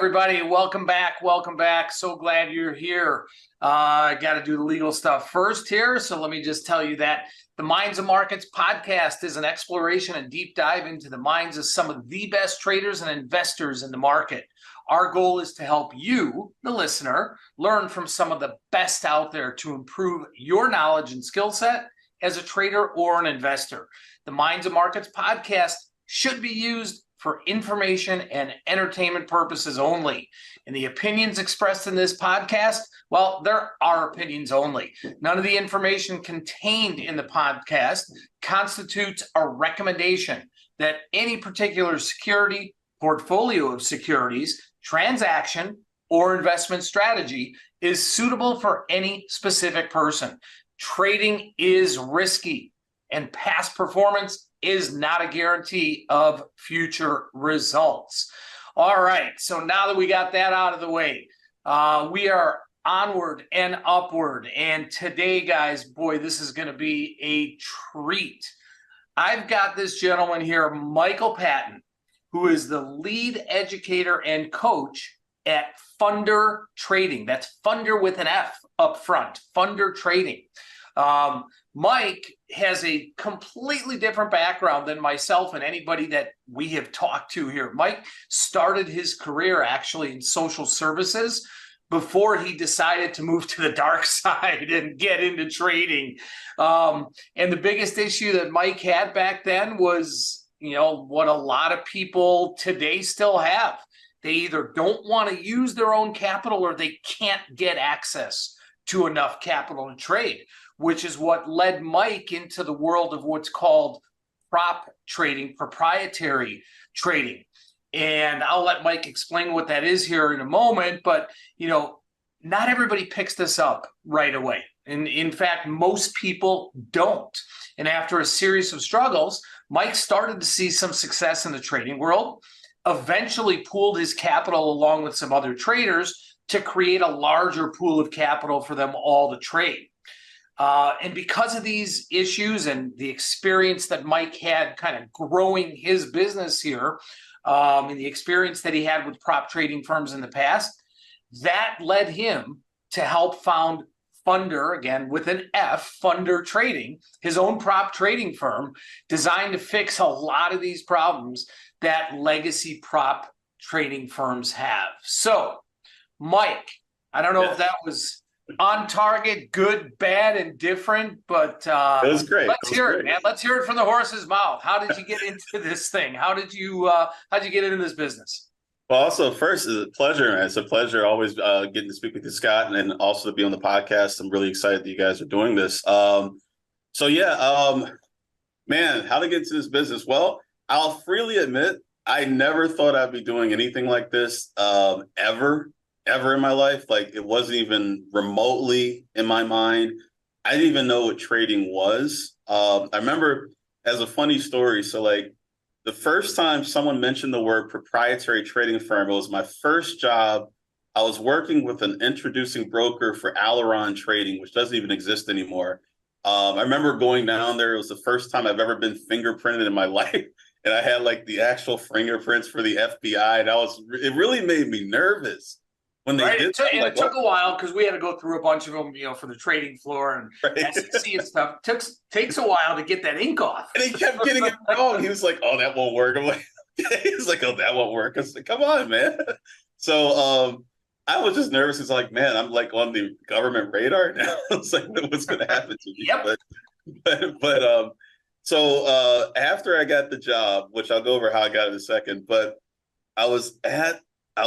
everybody. Welcome back. Welcome back. So glad you're here. I got to do the legal stuff first here. So let me just tell you that the Minds of Markets podcast is an exploration and deep dive into the minds of some of the best traders and investors in the market. Our goal is to help you, the listener, learn from some of the best out there to improve your knowledge and skill set as a trader or an investor. The Minds of Markets podcast should be used for information and entertainment purposes only. And the opinions expressed in this podcast, well, there are opinions only. None of the information contained in the podcast constitutes a recommendation that any particular security, portfolio of securities, transaction, or investment strategy is suitable for any specific person. Trading is risky, and past performance is not a guarantee of future results. All right, so now that we got that out of the way, we are onward and upward. And today, guys, boy, this is going to be a treat. I've got this gentleman here, Michael Patton, who is the lead educator and coach at Funder Trading. That's Funder with an F up front, Funder Trading. Mike has a completely different background than myself and anybody that we have talked to here. Mike started his career actually in social services before he decided to move to the dark side and get into trading. And the biggest issue that Mike had back then was, what a lot of people today still have. They either don't want to use their own capital or they can't get access to enough capital to trade, which is what led Mike into the world of what's called prop trading, proprietary trading. And I'll let Mike explain what that is here in a moment, but not everybody picks this up right away. And in fact, most people don't. And after a series of struggles, Mike started to see some success in the trading world, eventually pooled his capital along with some other traders to create a larger pool of capital for them all to trade. And because of these issues and the experience that Mike had kind of growing his business here, and the experience that he had with prop trading firms in the past, that led him to help found Funder, again with an F, Funder Trading, his own prop trading firm designed to fix a lot of these problems that legacy prop trading firms have. So, Mike, I don't know if that was on target, good, bad, and different, but it was great. Let's hear it, man. Let's hear it from the horse's mouth. How did you get into this thing? How'd you get into this business? Well, also, first, it's a pleasure, man. It's a pleasure always getting to speak with you, Scott, and also to be on the podcast. I'm really excited that you guys are doing this. Man, how to get into this business? Well, I'll freely admit I never thought I'd be doing anything like this ever in my life. Like, it wasn't even remotely in my mind. I didn't even know what trading was. I remember, as a funny story, so like the first time someone mentioned the word proprietary trading firm, it was my first job. I was working with an introducing broker for Aileron Trading, which doesn't even exist anymore. I remember going down there. It was the first time I've ever been fingerprinted in my life. And I had like the actual fingerprints for the FBI. And it really made me nervous when they did. It took a while because we had to go through a bunch of them, for the trading floor and SEC and stuff. Takes a while to get that ink off. And he kept getting it wrong. He was like, "Oh, that won't work." I'm like, he's like, "Oh, that won't work." I was like, "Come on, man." So I was just nervous. It's like, man, I'm like on the government radar now. It's like, what's going to happen to me? Yep. So after I got the job, which I'll go over how I got it in a second, but I was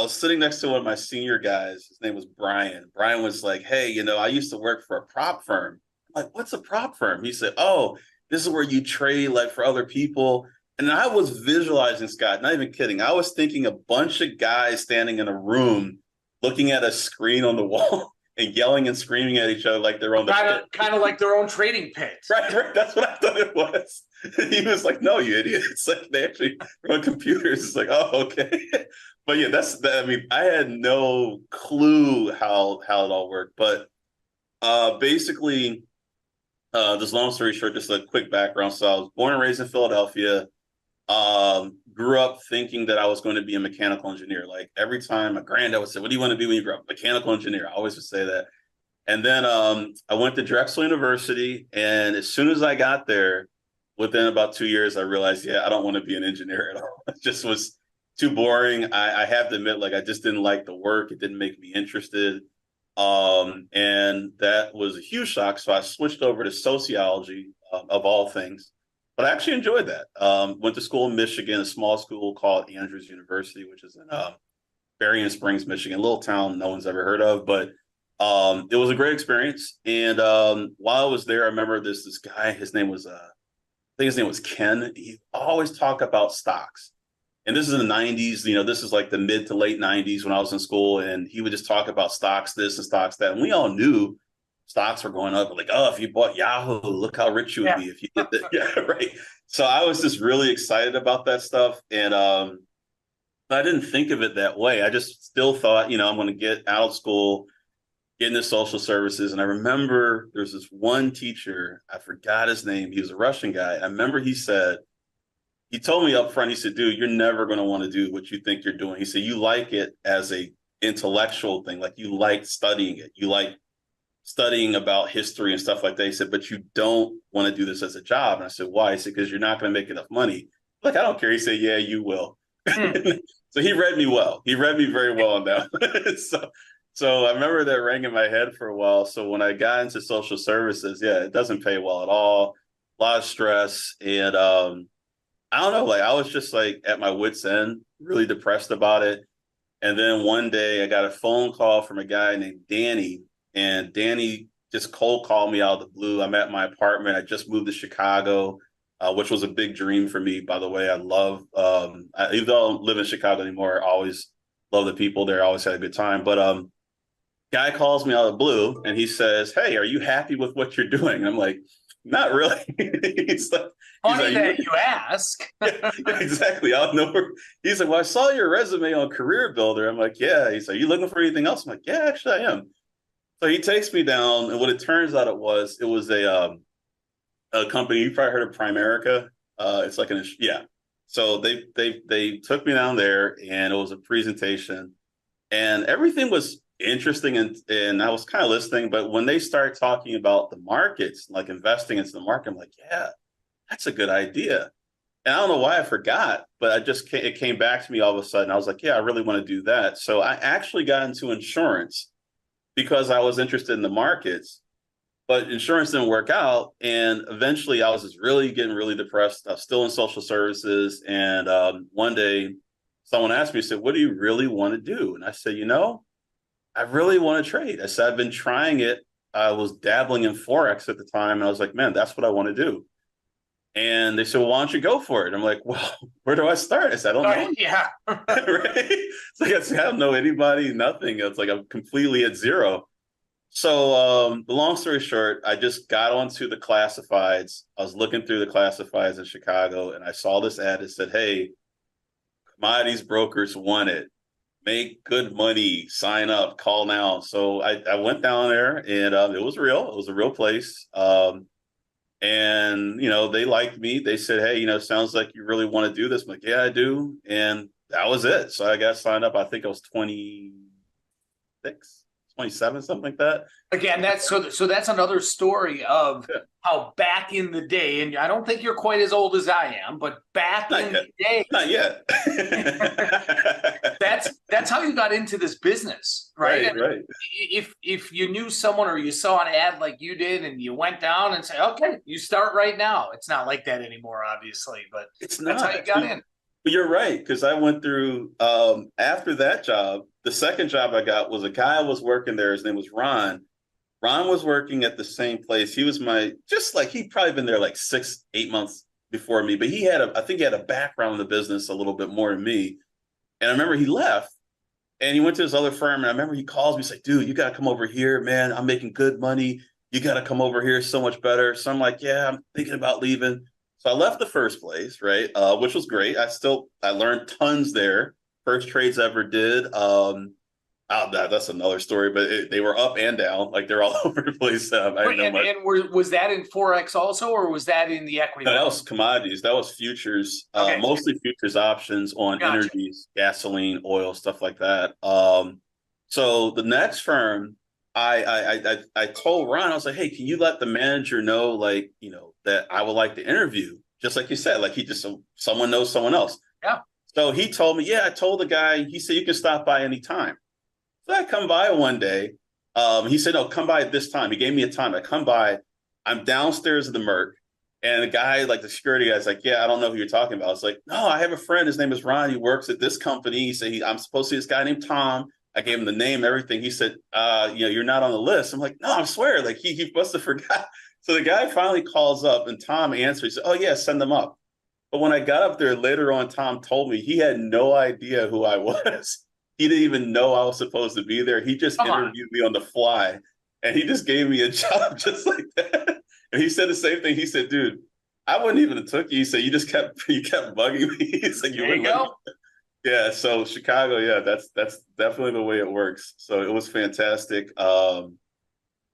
sitting next to one of my senior guys. His name was Brian. Brian was like, "Hey, I used to work for a prop firm." I'm like, "What's a prop firm?" He said, "Oh, this is where you trade like for other people." And I was visualizing, Scott, not even kidding. I was thinking a bunch of guys standing in a room looking at a screen on the wall and yelling and screaming at each other like they're on the kind of like their own trading pit. Right. That's what I thought it was. And he was like, "No, you idiot. It's like they actually run computers." It's like, "Oh, okay." But yeah, I had no clue how it all worked. But basically, just long story short, just a quick background. So I was born and raised in Philadelphia. Grew up thinking that I was going to be a mechanical engineer. Like every time my granddad would say, "What do you want to be when you grow up?" Mechanical engineer. I always would say that. And then I went to Drexel University, and as soon as I got there, within about 2 years, I realized, yeah, I don't want to be an engineer at all. It just was too boring. I have to admit, like, I just didn't like the work. It didn't make me interested. And that was a huge shock. So I switched over to sociology, of all things. But I actually enjoyed that. Went to school in Michigan, a small school called Andrews University, which is in Berrien Springs, Michigan, a little town no one's ever heard of, but it was a great experience. And while I was there, I remember this guy. His name was I think his name was Ken. He always talked about stocks. And this is in the 90s. You know, this is like the mid to late 90s when I was in school, and he would just talk about stocks this and stocks that. And we all knew stocks were going up. Like, oh, if you bought Yahoo, look how rich you would be if you did that. Yeah, right. So I was just really excited about that stuff. And I didn't think of it that way. I just still thought, you know, I'm going to get out of school, get into social services. And I remember there's this one teacher, I forgot his name. He was a Russian guy. I remember he told me up front, he said, dude, you're never going to want to do what you think you're doing. He said, you like it as a intellectual thing. Like you like studying it. You like studying about history and stuff like that. He said, but you don't want to do this as a job. And I said, why? He said, because you're not going to make enough money. Like, I don't care. He said, yeah, you will. So he read me well. He read me very well on that. So I remember that rang in my head for a while. So when I got into social services, yeah, it doesn't pay well at all. A lot of stress. And I don't know, like I was just like at my wit's end, really depressed about it. And then one day I got a phone call from a guy named Danny, and Danny just cold called me out of the blue. I'm at my apartment. I just moved to Chicago, which was a big dream for me, by the way. I love, even though I don't live in Chicago anymore, I always love the people there. I always had a good time. But guy calls me out of the blue and he says, "Hey, are you happy with what you're doing?" And I'm like, "Not really." Funny that you ask. Yeah, exactly. I don't know. He's like, "Well, I saw your resume on Career Builder." I'm like, "Yeah." He's like, "You looking for anything else?" I'm like, "Yeah, actually I am." So he takes me down, and what it turns out it was a company. You probably heard of Primerica. It's like yeah. So they took me down there, and it was a presentation, and everything was interesting, and I was kind of listening. But when they start talking about the markets, like investing into the market, I'm like, yeah, that's a good idea. And I don't know why I forgot, but it came back to me all of a sudden. I was like, yeah, I really want to do that. So I actually got into insurance because I was interested in the markets, but insurance didn't work out. And eventually I was just really getting really depressed. I was still in social services. And one day someone asked me, said, "What do you really want to do?" And I said, I really want to trade. I said, I've been trying it. I was dabbling in Forex at the time. And I was like, man, that's what I want to do. And they said, "Well, why don't you go for it?" I'm like, "Well, where do I start?" I said, "I don't know." Yeah. Right? It's like I don't know anybody, nothing. It's like I'm completely at zero. So the long story short, I just got onto the classifieds. I was looking through the classifieds in Chicago, and I saw this ad that said, "Hey, commodities brokers want it. Make good money. Sign up. Call now." So I went down there, and it was real. It was a real place. And they liked me. They said, "Hey, sounds like you really want to do this." I'm like, "Yeah, I do." And that was it. So I got signed up. I think I was 26, 27, something like that. Again, that's so that's another story of how back in the day, and I don't think you're quite as old as I am, but back in the day, not yet. that's how you got into this business, right? Right. If you knew someone or you saw an ad like you did, and you went down and say, "Okay, you start right now." It's not like that anymore, obviously, but it's that's how you got in. But you're right, because I went through after that job. The second job I got was a guy was working there. His name was Ron. Ron was working at the same place. He was he'd probably been there like 6-8 months before me, but I think he had a background in the business a little bit more than me. And I remember he left and he went to his other firm. And I remember he calls me, he's like, "Dude, you got to come over here, man. I'm making good money. You got to come over here. So much better." So I'm like, "Yeah, I'm thinking about leaving." So I left the first place, right? Which was great. I learned tons there. First trades I ever did. Oh, that's another story, but they were up and down, like they're all over the place. I didn't know much. And was that in Forex also, or was that in the equity No, that market? was commodities. That was futures, Okay, mostly futures options on gotcha. energies, gasoline, oil, stuff like that. So the next firm, I told Ron, I was like, hey, can you let the manager know, like, that I would like to interview, just like you said, like he just someone knows someone else. Yeah. So he told me, yeah, I told the guy. He said you can stop by anytime. So I come by one day. He said, no, come by at this time. He gave me a time. I come by. I'm downstairs at the Merc. And the guy, like the security guy's like, yeah, I don't know who you're talking about. It's like, no, I have a friend. His name is Ron. He works at this company. He said, I'm supposed to see this guy named Tom. I gave him the name, everything. He said, you're not on the list. I'm like, no, I swear. Like he must have forgot. So the guy finally calls up and Tom answers. He said, oh, yeah, send them up. But when I got up there later on, Tom told me he had no idea who I was. He didn't even know I was supposed to be there. He just Come on. interviewed me on the fly, and he just gave me a job just like that. And he said the same thing. He said, "Dude, I wouldn't even have took you." He said, you kept bugging me." He's like, "You There you wouldn't let me." go. Yeah. So Chicago, yeah, that's definitely the way it works. So it was fantastic.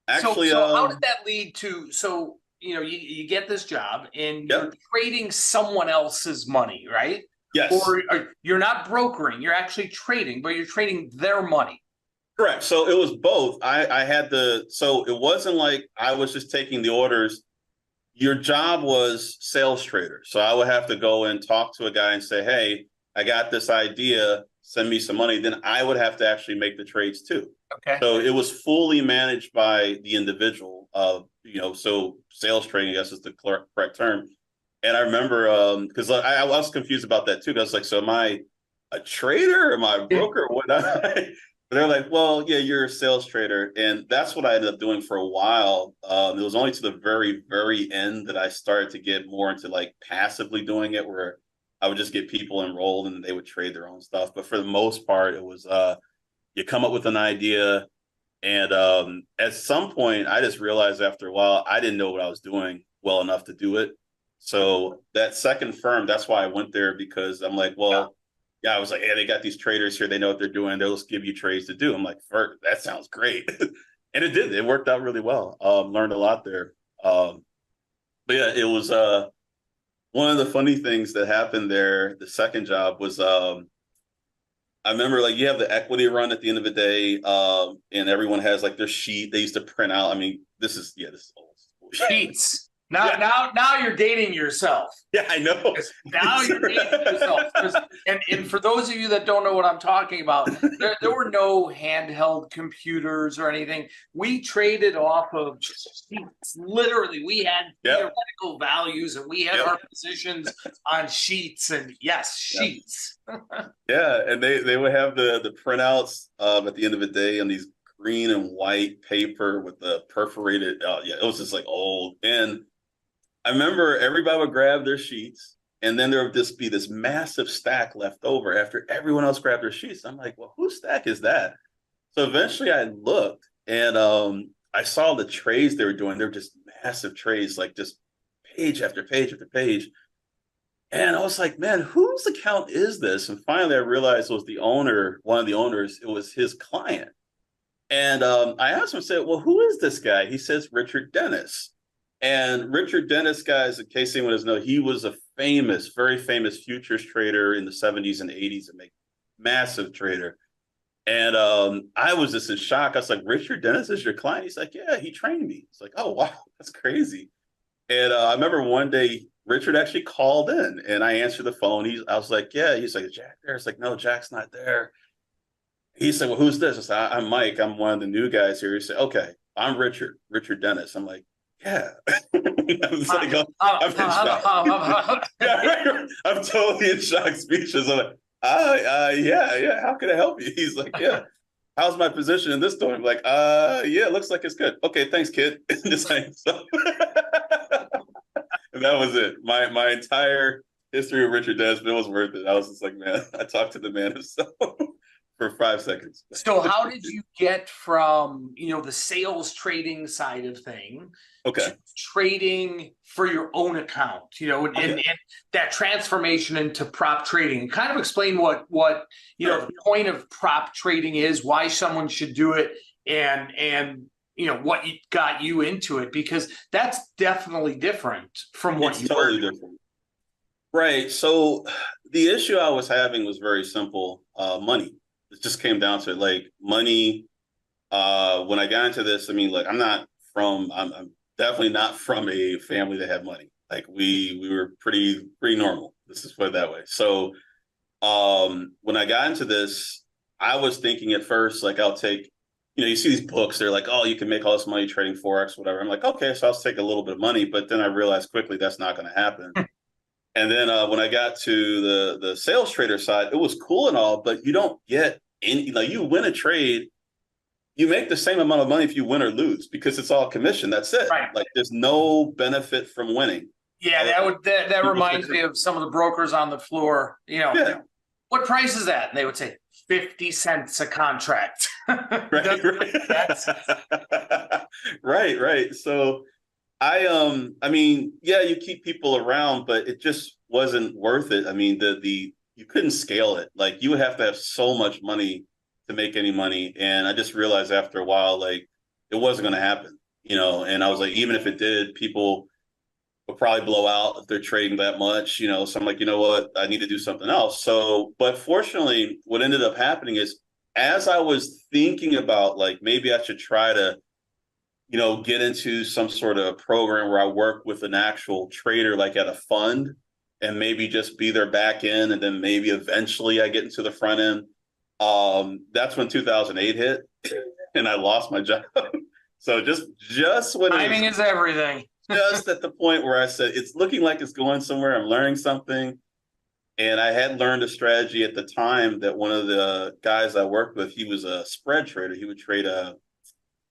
Actually, So how did that lead to? So you get this job and you're yep, trading someone else's money, right? yes. Or you're not brokering, you're actually trading, but you're trading their money. Correct. So it was both. I had so it wasn't like I was just taking the orders. Your job was sales trader. So I would have to go and talk to a guy and say, hey, I got this idea, send me some money. Then I would have to actually make the trades too. Okay. So it was fully managed by the individual. So sales trading, I guess is the correct term. And I remember because I was confused about that too. I was like, so am I a trader? Am I a broker? Or what? But they're like, well, yeah, you're a sales trader. And that's what I ended up doing for a while. It was only to the very, very end that I started to get more into like passively doing it, where I would just get people enrolled and they would trade their own stuff. But for the most part, it was you come up with an idea. And at some point, I just realized after a while, I didn't know what I was doing well enough to do it. So that second firm, that's why I went there, because I'm like, Yeah. well, yeah, I was like, hey, they got these traders here. They know what they're doing. They'll just give you trades to do. I'm like, that sounds great. And it did. It worked out really well. Learned a lot there. But yeah, it was one of the funny things that happened there. The second job was I remember like you have the equity run at the end of the day, and everyone has like their sheet they used to print out. I mean, this is old school. Sheets. Now, Yeah, now you're dating yourself. yeah, I know. Now you're dating yourself. And for those of you that don't know what I'm talking about, there were no handheld computers or anything. We traded off of sheets. Literally, we had Yep, theoretical values and we had yep, our positions on sheets. And yes, yep. sheets. Yeah, and they would have the printouts at the end of the day on these green and white paper with the perforated. Yeah, it was just like old. And I remember everybody would grab their sheets, and then there would just be this massive stack left over after everyone else grabbed their sheets. I'm like, well, whose stack is that? So eventually I looked, and I saw the trays they were doing. They're just massive trays, like just page after page after page. And I was like, man, whose account is this? And finally I realized it was the owner, one of the owners, it was his client. And I asked him, I said, well, who is this guy? He says, Richard Dennis. And Richard Dennis, guys, in case anyone doesn't know, he was a very famous futures trader in the 70s and 80s, and make massive trader. And I was just in shock. I was like, Richard Dennis is your client? He's like, yeah, he trained me. It's like, oh, wow, that's crazy. And I remember one day Richard actually called in and I answered the phone. I was like, yeah. He's like, is Jack there? It's like, no, Jack's not there. He said, well, who's this? I said, I'm Mike. I'm one of the new guys here. He said, okay, I'm Richard Dennis. I'm like, yeah. I was like, I'm in shock. Yeah, right. I'm totally in shock, speechless. I'm like, yeah. How can I help you? He's like, yeah. How's my position in this store? I'm like, yeah, it looks like it's good. Okay, thanks, kid. Just like, so. And that was it. My entire history of Richard Dennis, but it was worth it. I was just like, man, I talked to the man himself. for 5 seconds. So how did you get from, the sales trading side of thing Okay. to trading for your own account, and that transformation into prop trading? Kind of explain what the point of prop trading is, why someone should do it, and what got you into it, because that's definitely different from what It's you totally were. different. Right. So the issue I was having was very simple. Money. It just came down to it. Like money. When I got into this, I mean, like I'm definitely not from a family that had money. Like we were pretty normal. Let's just put it that way. So when I got into this, I was thinking at first, like I'll take, you see these books, they're like, oh, you can make all this money trading Forex, whatever. I'm like, okay, so I'll take a little bit of money, but then I realized quickly that's not going to happen. And then when I got to the sales trader side, it was cool and all, but you don't get any, like you win a trade, you make the same amount of money if you win or lose because it's all commission. That's it. Right. Like there's no benefit from winning. Yeah, that reminds me of some of the brokers on the floor. Yeah. What price is that? And they would say 50 cents a contract. Right. Right. So I mean, yeah, you keep people around, but it just wasn't worth it. I mean, you couldn't scale it. Like you would have to have so much money to make any money. And I just realized after a while, like it wasn't going to happen, and I was like, even if it did, people will probably blow out if they're trading that much, so I'm like, you know what, I need to do something else. So, but fortunately, what ended up happening is as I was thinking about like, maybe I should try to, get into some sort of program where I work with an actual trader, like at a fund, and maybe just be their back end. And then maybe eventually I get into the front end. That's when 2008 hit and I lost my job. So just when timing is everything. Just at the point where I said, it's looking like it's going somewhere. I'm learning something. And I had learned a strategy at the time that one of the guys I worked with, he was a spread trader. He would trade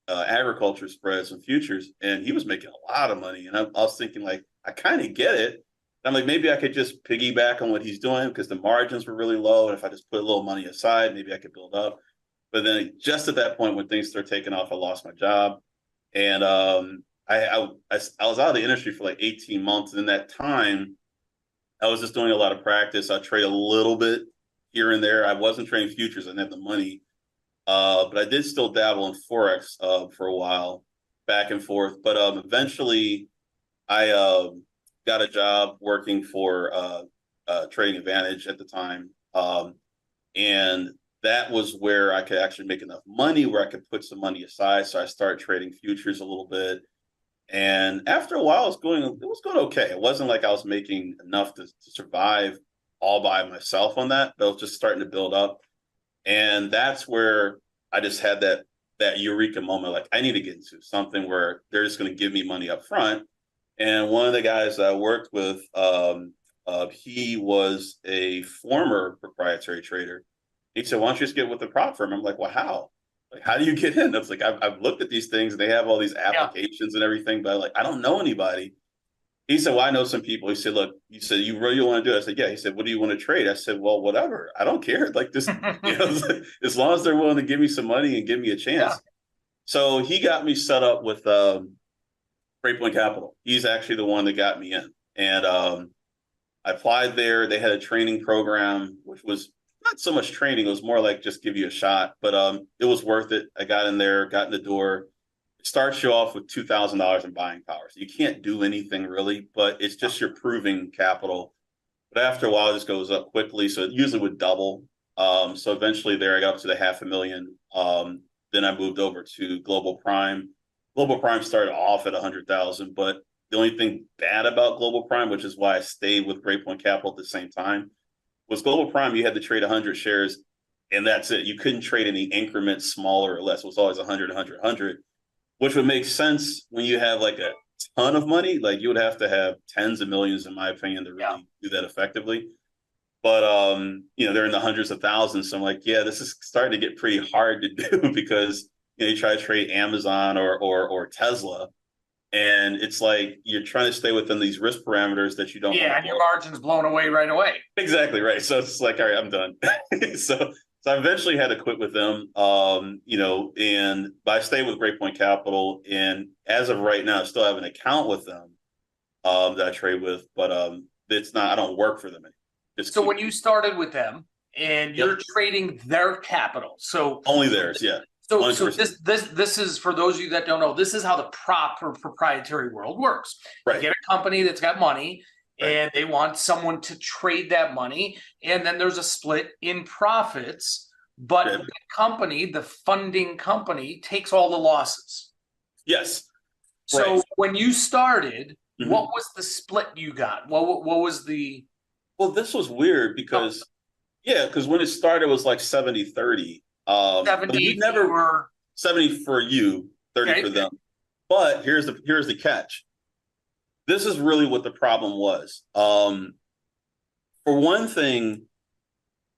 agriculture spreads and futures, and he was making a lot of money. And I was thinking, like, I kind of get it. I'm like, maybe I could just piggyback on what he's doing because the margins were really low. And if I just put a little money aside, maybe I could build up. But then just at that point when things started taking off, I lost my job. And I was out of the industry for like 18 months. And in that time, I was just doing a lot of practice. I trade a little bit here and there. I wasn't trading futures. I didn't have the money. But I did still dabble in Forex for a while, back and forth. But eventually I got a job working for Trading Advantage at the time. And that was where I could actually make enough money where I could put some money aside. So I started trading futures a little bit. And after a while, it was going okay. It wasn't like I was making enough to survive all by myself on that, but it was just starting to build up. And that's where I just had that eureka moment. Like, I need to get into something where they're just going to give me money up front. And one of the guys I worked with, he was a former proprietary trader. He said, why don't you just get with the prop firm? I'm like, well, how? Like, how do you get in? I was like, I've looked at these things and they have all these applications and everything, but like, I don't know anybody. He said, well, I know some people. He said, look, you really want to do it? I said, yeah. He said, what do you want to trade? I said, well, whatever. I don't care. Like this, as long as they're willing to give me some money and give me a chance. Yeah. So he got me set up with Breakpoint Capital. He's actually the one that got me in. And I applied there. They had a training program, which was not so much training. It was more like just give you a shot, but it was worth it. I got in there, got in the door. It starts you off with $2,000 in buying power. So you can't do anything really, but it's just your proving capital. But after a while, it just goes up quickly. So it usually would double. So eventually there, I got up to the $500,000. Then I moved over to Global Prime. Global Prime started off at 100,000, but the only thing bad about Global Prime, which is why I stayed with Breakpoint Capital at the same time, was Global Prime. You had to trade 100 shares, and that's it. You couldn't trade any increments smaller or less. It was always 100, 100, 100, which would make sense when you have like a ton of money. Like you would have to have tens of millions, in my opinion, to really do that effectively. But they're in the hundreds of thousands. So I'm like, yeah, this is starting to get pretty hard to do because you try to trade Amazon or Tesla, and it's like you're trying to stay within these risk parameters that you don't. Yeah, and your margin's blown away right away. Exactly right. So it's like, all right, I'm done. So So I eventually had to quit with them, but I stayed with Great Point Capital, and as of right now, I still have an account with them that I trade with, but it's not. I don't work for them anymore. So when you started with them and you're trading their capital, so only theirs, yeah. So this is for those of you that don't know, this is how the prop or proprietary world works. Right. You get a company that's got money Right. and they want someone to trade that money, and then there's a split in profits, but the company, the funding company, takes all the losses. Yes. So when you started, what was the split you got? What was the... Well, this was weird because because when it started, it was like 70-30. 70 70 for you, 30 for them. But here's the catch. This is really what the problem was. For one thing,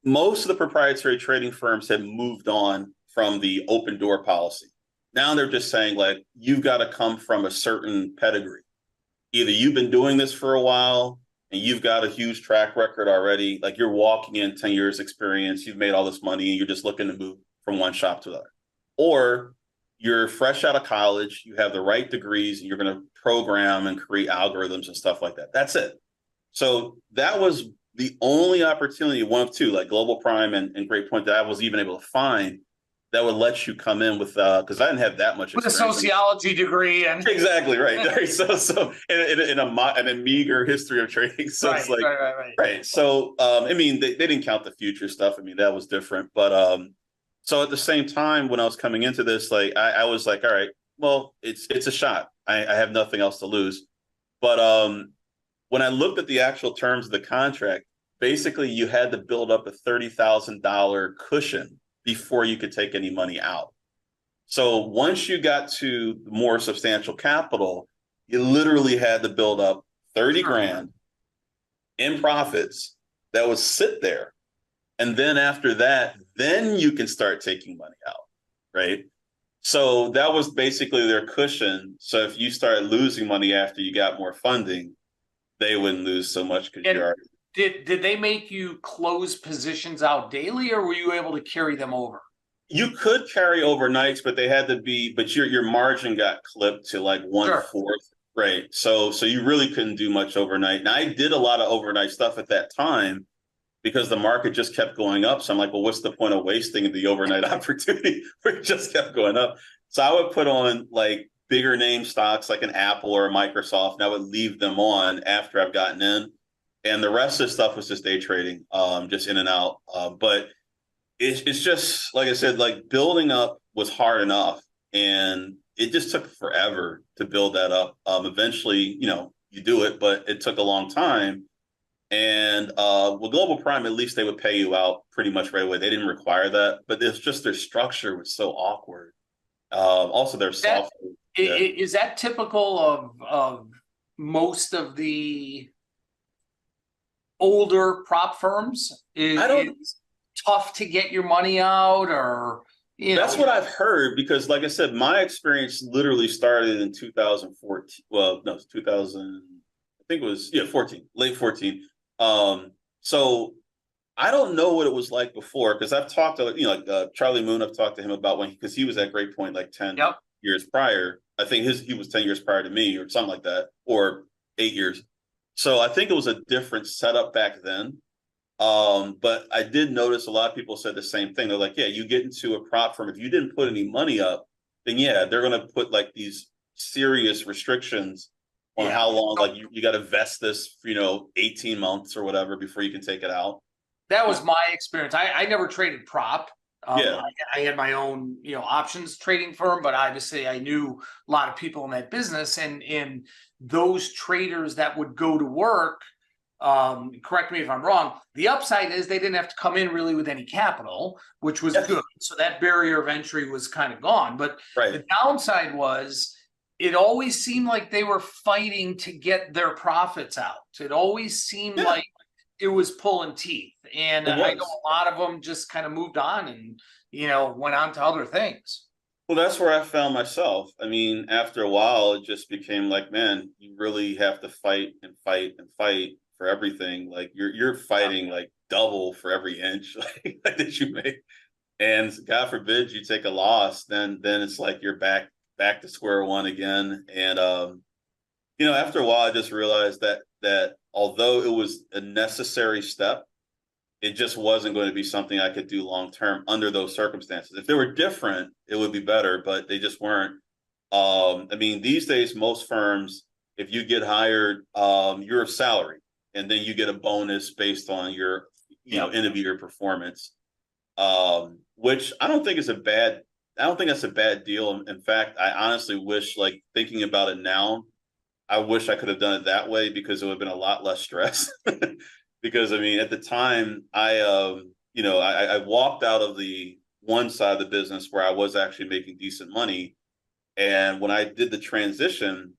most of the proprietary trading firms had moved on from the open door policy. Now they're just saying, like, you've got to come from a certain pedigree. Either you've been doing this for a while and you've got a huge track record already, like you're walking in 10 years experience, you've made all this money, and you're just looking to move from one shop to the other. Or you're fresh out of college, you have the right degrees, and you're going to program and create algorithms and stuff like that. That's it. So that was the only opportunity, one of two, like Global Prime and Great Point, that I was even able to find that would let you come in with, because I didn't have that much experience. With a sociology degree. And exactly, right. So in a meager history of trading. So it's like, right. So, I mean, they didn't count the future stuff. I mean, that was different. But so at the same time, when I was coming into this, like, I was like, all right, well, it's a shot. I have nothing else to lose. But when I looked at the actual terms of the contract, basically you had to build up a $30,000 cushion before you could take any money out. So once you got to more substantial capital, you literally had to build up 30 grand in profits that would sit there. And then after that, then you can start taking money out, right? So that was basically their cushion. So if you started losing money after you got more funding, they wouldn't lose so much because you're already... Did they make you close positions out daily, or were you able to carry them over? You could carry overnights, but they had to be, but your margin got clipped to like 1/4, right? So you really couldn't do much overnight. And I did a lot of overnight stuff at that time because the market just kept going up. So I'm like, well, what's the point of wasting the overnight opportunity where it just kept going up? So I would put on like bigger name stocks like an Apple or a Microsoft, and I would leave them on after I've gotten in. And the rest of the stuff was just day trading, just in and out. But it's just, like I said, like building up was hard enough, and it just took forever to build that up. Eventually, you do it, but it took a long time. And with Global Prime, at least they would pay you out pretty much right away. They didn't require that, but it's just their structure was so awkward. Also, their software. Is that typical of most of the older prop firms? It's tough to get your money out, or that's what I've heard, because like I said, my experience literally started in 2014. Well, no, it's 2000. I think it was 14, late 14. So I don't know what it was like before, because I've talked to Charlie Moon. I've talked to him about because he was at Great Point like 10 years prior. I think he was 10 years prior to me, or something like that, or 8 years. So I think it was a different setup back then. But I did notice a lot of people said the same thing. They're like, yeah, you get into a prop firm, if you didn't put any money up, then they're going to put like these serious restrictions on how long, like you got to vest this, 18 months or whatever before you can take it out. That was my experience. I never traded prop. I had my own, options trading firm, but obviously I knew a lot of people in that business, and those traders that would go to work, correct me if I'm wrong, the upside is they didn't have to come in really with any capital, which was good. So that barrier of entry was kind of gone. But the downside was it always seemed like they were fighting to get their profits out. It always seemed like it was pulling teeth. And I know a lot of them just kind of moved on and, went on to other things. Well, that's where I found myself. I mean, after a while, it just became like, man, you really have to fight and fight and fight for everything. Like you're fighting like double for every inch like that you make. And God forbid you take a loss, then it's like you're back to square one again. And after a while, I just realized that although it was a necessary step, it just wasn't going to be something I could do long term under those circumstances. If they were different, it would be better, but they just weren't. I mean, these days, most firms, if you get hired, you're a salary, and then you get a bonus based on your, end of year performance. Which I don't think is a bad. I don't think that's a bad deal. In fact, I honestly wish, like thinking about it now, I wish I could have done it that way because it would have been a lot less stress. Because I mean, at the time, I walked out of the one side of the business where I was actually making decent money, and when I did the transition,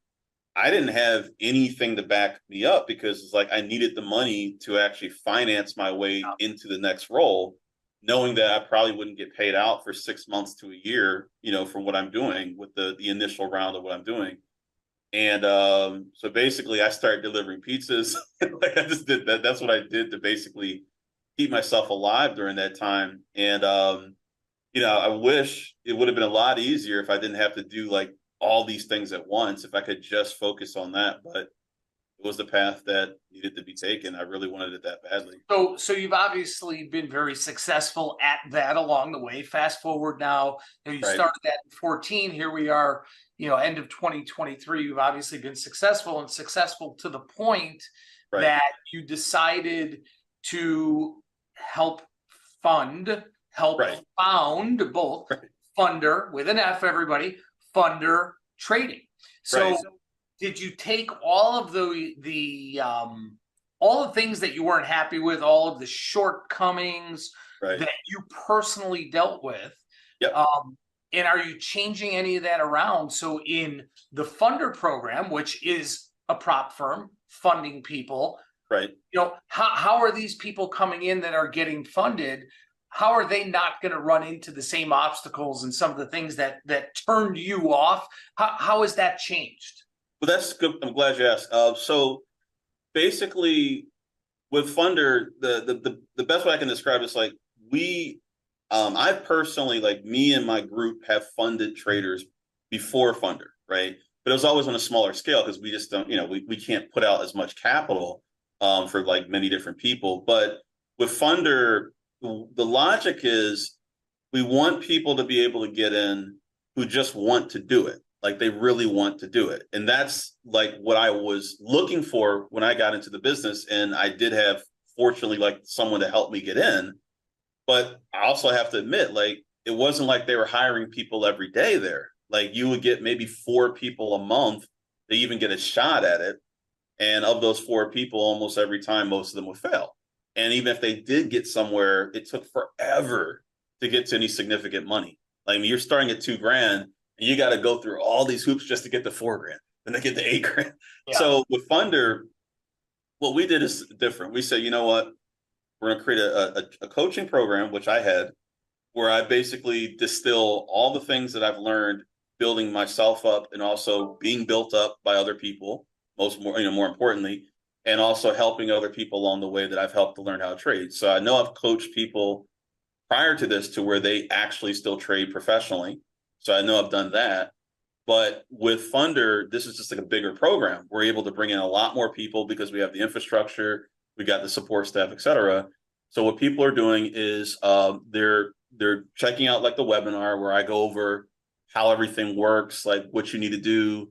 I didn't have anything to back me up because it's like I needed the money to actually finance my way into the next role, knowing that I probably wouldn't get paid out for 6 months to a year, for what I'm doing with the initial round of what I'm doing. And so basically I started delivering pizzas. Like I just did that. That's what I did to basically keep myself alive during that time. And I wish it would have been a lot easier if I didn't have to do like all these things at once, if I could just focus on that. But it was the path that needed to be taken. I really wanted it that badly. So you've obviously been very successful at that along the way. Fast forward now, you Right. started that in 14. Here we are, end of 2023. You've obviously been successful to the point Right. that you decided to help found both funder with an F, everybody, funder trading. So Right. did you take all of all the things that you weren't happy with, all of the shortcomings Right. that you personally dealt with, Yep. and are you changing any of that around? So in the funder program, which is a prop firm funding people, Right. How are these people coming in that are getting funded? How are they not going to run into the same obstacles and some of the things that turned you off? How has that changed? Well, that's good. I'm glad you asked. So basically, with Funder, the best way I can describe it is like I personally, like me and my group, have funded traders before Funder, right? But it was always on a smaller scale because we just don't, we can't put out as much capital for like many different people. But with Funder, the logic is we want people to be able to get in who just want to do it. Like they really want to do it. And that's like what I was looking for when I got into the business. And I did have, fortunately, like someone to help me get in. But I also have to admit, like, it wasn't like they were hiring people every day there. Like you would get maybe 4 people a month to even get a shot at it. And of those 4 people, almost every time, most of them would fail. And even if they did get somewhere, it took forever to get to any significant money. Like, I mean, you're starting at $2,000 and you got to go through all these hoops just to get to $4,000 and then get to $8,000. Yeah. So with Funder, what we did is different. We said, you know what? We're going to create a coaching program, which I had, where I basically distill all the things that I've learned building myself up and also being built up by other people, more importantly, and also helping other people along the way that I've helped to learn how to trade. So I know I've coached people prior to this to where they actually still trade professionally. So I know I've done that. But with Funder, this is just like a bigger program. We're able to bring in a lot more people because we have the infrastructure, we got the support staff, et cetera. So what people are doing is they're checking out like the webinar where I go over how everything works, like what you need to do,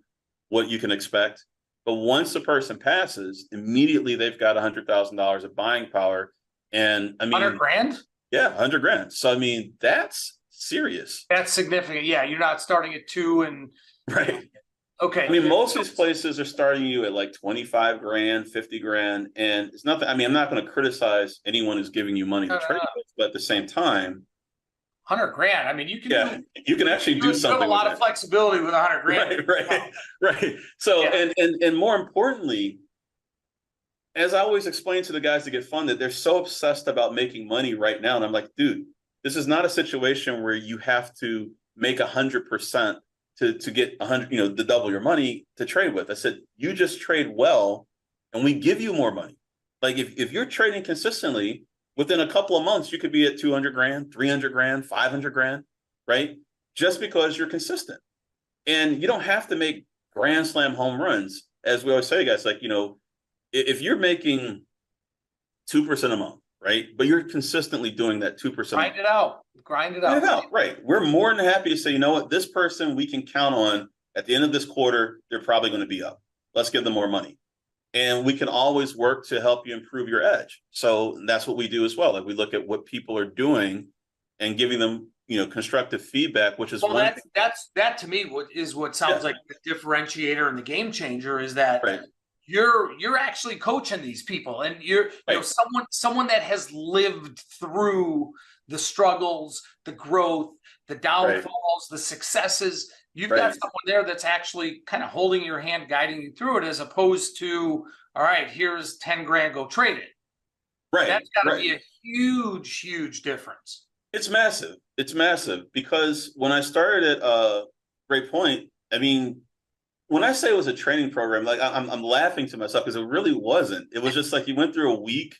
what you can expect. But once the person passes, immediately they've got $100,000 of buying power. And I mean, $100,000? Yeah, $100,000. So I mean, that's serious. That's significant. Yeah, you're not starting at 2 and right. Okay. I mean, most of these places are starting you at like $25,000, $50,000, and it's nothing. I mean, I'm not going to criticize anyone who's giving you money to trade with, but at the same time, $100,000. I mean, you can you can actually do something. You have a lot of flexibility with $100,000. Right. So, and more importantly, as I always explain to the guys that get funded, they're so obsessed about making money right now, and I'm like, dude, this is not a situation where you have to make 100% to get 100, to double your money to trade with. I said, you just trade well, and we give you more money. Like if you're trading consistently, within a couple of months, you could be at 200 grand, 300 grand, 500 grand, right? Just because you're consistent. And you don't have to make grand slam home runs. As we always say, guys, like, if you're making 2% a month, right? But you're consistently doing that 2%. Grind it out. Grind it out. Right. We're more than happy to say, you know what, this person we can count on at the end of this quarter, they're probably going to be up. Let's give them more money. And we can always work to help you improve your edge. So that's what we do as well. Like we look at what people are doing and giving them, constructive feedback, which is that to me what sounds like the differentiator and the game changer is that right. You're actually coaching these people, and you're someone that has lived through the struggles, the growth, the downfalls, the successes. You've got someone there that's actually kind of holding your hand, guiding you through it, as opposed to, all right, here's 10 grand, go trade it. Right. That's got to be a huge, huge difference. It's massive. It's massive because when I started at Great Point, I mean, when I say it was a training program, like I'm laughing to myself because it really wasn't. It was just like you went through a week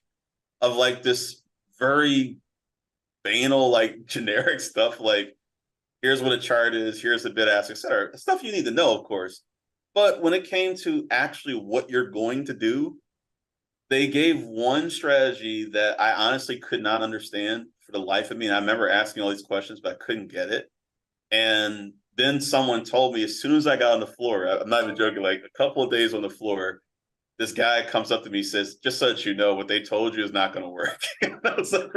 of like this very banal, like generic stuff. Like, here's what a chart is, here's the bid ask, et cetera. Stuff you need to know, of course. But when it came to actually what you're going to do, they gave one strategy that I honestly could not understand for the life of me. And I remember asking all these questions, but I couldn't get it. And then someone told me as soon as I got on the floor, I'm not even joking, like a couple of days on the floor, this guy comes up to me and says, just so that you know, what they told you is not going to work. And I was like,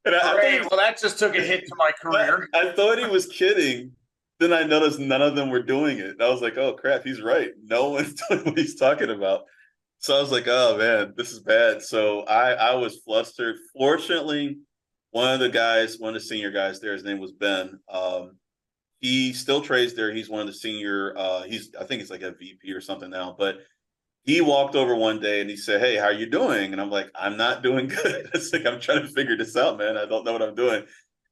well, that just took a hit to my career. I thought he was kidding. Then I noticed none of them were doing it. And I was like, oh, crap, he's right. No one's doing what he's talking about. So I was like, oh, man, this is bad. So I was flustered. Fortunately, one of the senior guys there, his name was Ben. He still trades there. He's one of the senior, I think it's like a VP or something now. But he walked over one day and he said, hey, how are you doing? And I'm like, I'm not doing good. It's like, I'm trying to figure this out, man. I don't know what I'm doing.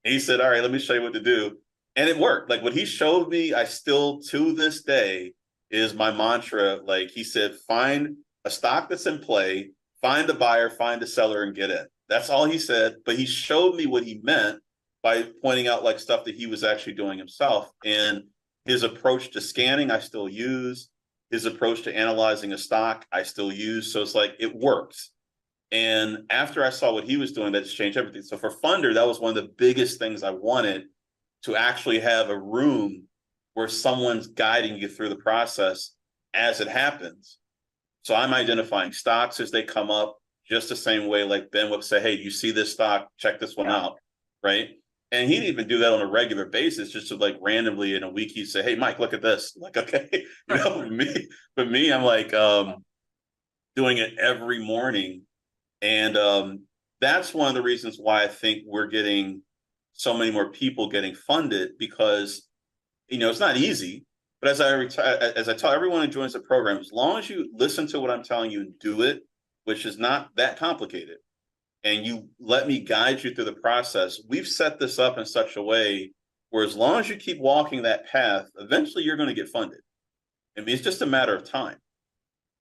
And he said, all right, let me show you what to do. And it worked. Like what he showed me, I still to this day is my mantra. Like he said, find a stock that's in play, find a buyer, find a seller, and get in. That's all he said. But he showed me what he meant by pointing out like stuff that he was actually doing himself. And his approach to scanning, I still use. His approach to analyzing a stock, I still use. So it's like, it works. And after I saw what he was doing, that just changed everything. So for Funder, that was one of the biggest things I wanted, to actually have a room where someone's guiding you through the process as it happens. So I'm identifying stocks as they come up, just the same way like Ben would say, hey, you see this stock, check this one out, right? And he'd even do that on a regular basis, just to like randomly in a week, he'd say, hey, Mike, look at this. I'm like, okay, but me, I'm like doing it every morning. And that's one of the reasons why I think we're getting so many more people getting funded, because, it's not easy. But as I tell everyone who joins the program, as long as you listen to what I'm telling you and do it, which is not that complicated, and you let me guide you through the process, we've set this up in such a way where as long as you keep walking that path, eventually you're going to get funded. I mean, it's just a matter of time.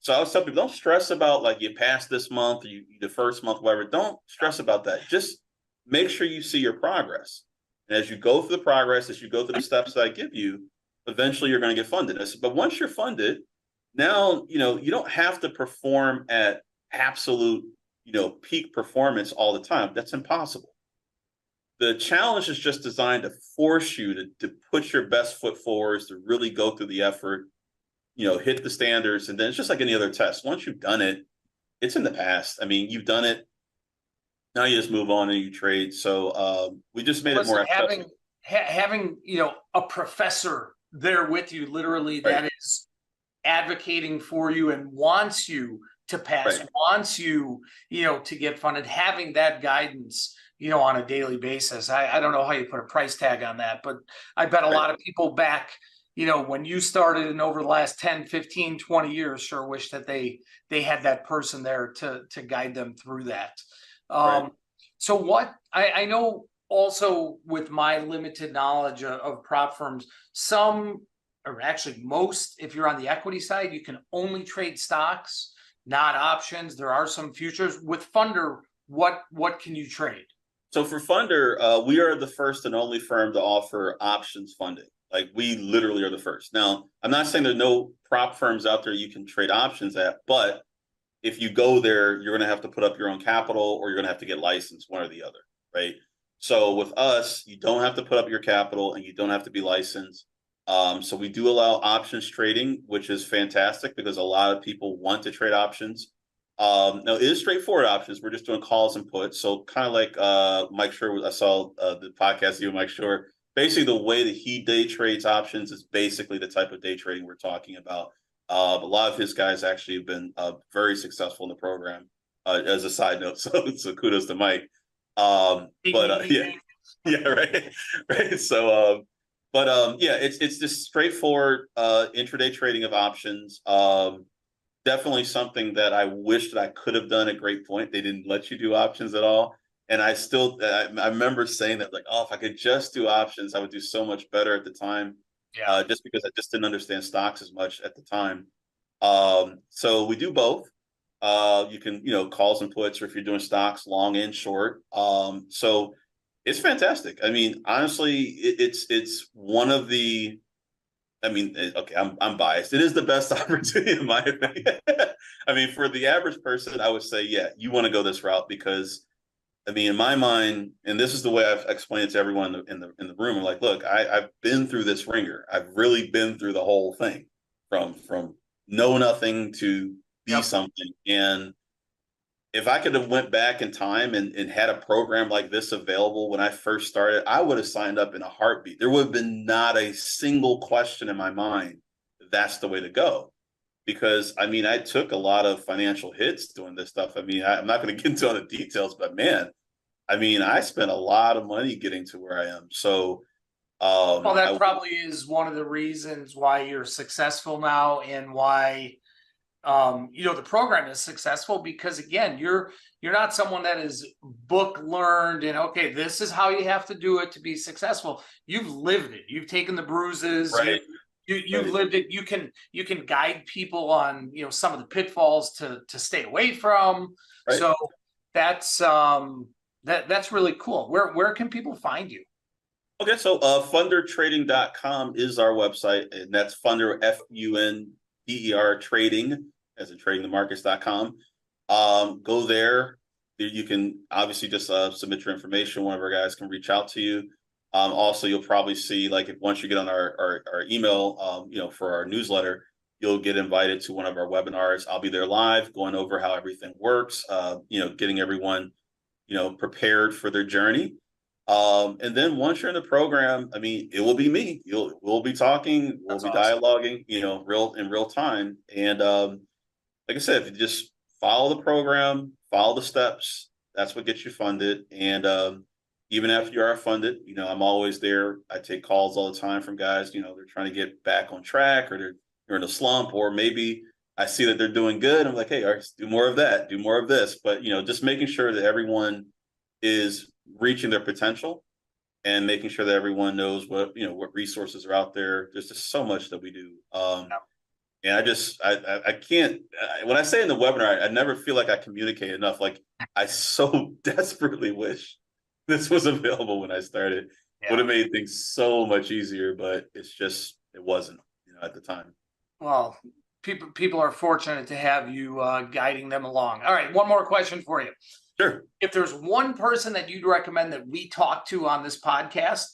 So I always tell people, don't stress about like you passed this month or the first month, whatever. Don't stress about that. Just make sure you see your progress. And as you go through the progress, as you go through the steps that I give you, eventually you're going to get funded. But once you're funded, now, you don't have to perform at absolute, peak performance all the time. That's impossible. The challenge is just designed to force you to put your best foot forward, to really go through the effort, hit the standards. And then it's just like any other test. Once you've done it, it's in the past. I mean, you've done it. Now you just move on and you trade. So we just made it more accessible. Having a professor there with you, literally, that is advocating for you and wants you to pass, wants you, to get funded, having that guidance, on a daily basis. I don't know how you put a price tag on that, but I bet a lot of people back, when you started and over the last 10, 15, 20 years, sure wish that they had that person there to guide them through that. So what I know also, with my limited knowledge of prop firms, some, or actually most, if you're on the equity side, you can only trade stocks. not options. There are some futures. With Funder, what can you trade? So for Funder, we are the first and only firm to offer options funding. Like we literally are the first. Now, I'm not saying there are no prop firms out there you can trade options at, but if you go there, you're going to have to put up your own capital or you're going to have to get licensed, one or the other, right? So with us, you don't have to put up your capital and you don't have to be licensed. So we do allow options trading, which is fantastic because a lot of people want to trade options. Now it is straightforward options. We're just doing calls and puts. So kind of like Mike Schur, I saw the podcast you and Mike Schur. Basically, the way that he day trades options is basically the type of day trading we're talking about. A lot of his guys actually have been very successful in the program. As a side note, so kudos to Mike. Yeah, yeah, right, right. So, yeah, it's just straightforward intraday trading of options. Definitely something that I wish that I could have done at Great Point. They didn't let you do options at all. And I remember saying that, like, oh, if I could just do options, I would do so much better at the time. Yeah. Just because I just didn't understand stocks as much at the time. So we do both. You can, calls and puts, or if you're doing stocks, long and short. So it's fantastic. I mean, honestly, it's one of the. I mean, okay, I'm biased. It is the best opportunity in my opinion. I mean, for the average person, I would say, yeah, you want to go this route because, I mean, in my mind, and this is the way I've explained it to everyone in the room. I'm like, look, I've been through this ringer. I've really been through the whole thing, from know nothing to be something. And if I could have went back in time and had a program like this available when I first started, I would have signed up in a heartbeat. There would have been not a single question in my mind. That's the way to go. Because, I mean, I took a lot of financial hits doing this stuff. I mean, I'm not going to get into all the details, but man, I mean, I spent a lot of money getting to where I am. So, well, that probably is one of the reasons why you're successful now and why the program is successful, because again, you're not someone that is book learned and okay, this is how you have to do it to be successful. You've lived it. You've taken the bruises. Right. You've lived it. You can guide people on some of the pitfalls to stay away from. Right. So that's really cool. Where can people find you? Okay, so fundertrading.com is our website, and that's Funder, FUNDER trading, as in tradingthemarkets.com. Go there. You can obviously just submit your information. One of our guys can reach out to you. Also, you'll probably see, like, once you get on our email, for our newsletter, you'll get invited to one of our webinars. I'll be there live, going over how everything works, getting everyone, prepared for their journey. And then once you're in the program, I mean, it will be me. We'll be talking, we'll be dialoguing, in real time. And like I said, if you just follow the program, follow the steps, that's what gets you funded. And even after you are funded, I'm always there. I take calls all the time from guys, they're trying to get back on track, or they're in a slump, or maybe I see that they're doing good. I'm like, hey, all right, do more of that, do more of this. But, just making sure that everyone is reaching their potential and making sure that everyone knows what resources are out there. There's just so much that we do. And I can't, when I say in the webinar, I never feel like I communicate enough. Like, I so desperately wish this was available when I started. Would have made things so much easier, but it wasn't, at the time. Well, people are fortunate to have you guiding them along. All right, one more question for you. Sure. If there's one person that you'd recommend that we talk to on this podcast,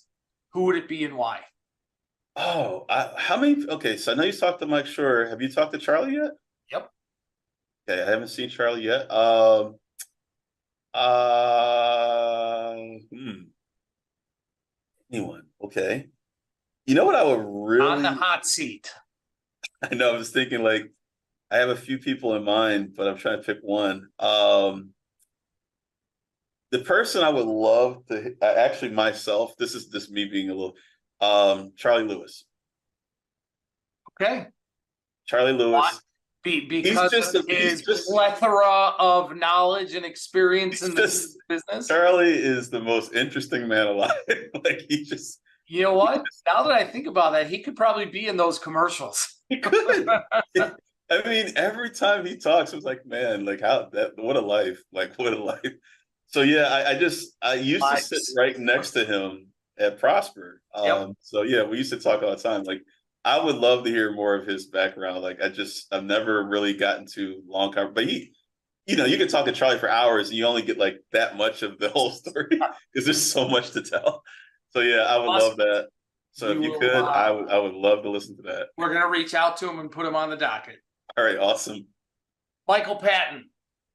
who would it be and why? Oh, how many? Okay, so I know you talked to Mike Schur. Have you talked to Charlie yet? Yep. Okay, I haven't seen Charlie yet. Anyone? Okay. You know what I would really on the hot seat? I know. I was thinking, like, I have a few people in mind, but I'm trying to pick one. The person I would love to actually myself. This is just me being a little. Charlie Lewis. Okay. Charlie Lewis. Because of his plethora of knowledge and experience in this business. Charlie is the most interesting man alive. Like, he just. You know what? Now that I think about that, he could probably be in those commercials. He could. I mean, every time he talks, it was like, man, like what a life, like what a life. So yeah, I used to sit Lives. right next to him at Prosper. Yep. So yeah, we used to talk all the time. Like I would love to hear more of his background. Like I've never really gotten to long conversation, but you can talk to Charlie for hours and you only get like that much of the whole story because there's so much to tell. So yeah, I would Awesome. love that. So We if you will. could, I would love to listen to that. We're gonna reach out to him and put him on the docket. All right, awesome. Michael Patton,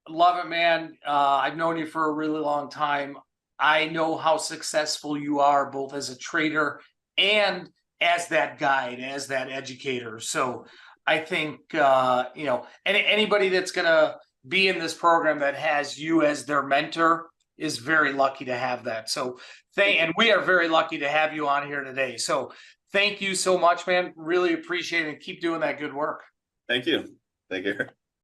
love it, man. I've known you for a really long time. I know how successful you are, both as a trader and as that guide, as that educator. So I think anybody that's gonna be in this program that has you as their mentor is very lucky to have that. So and we are very lucky to have you on here today. So thank you so much, man. Really appreciate it. And keep doing that good work. Thank you. Thank you.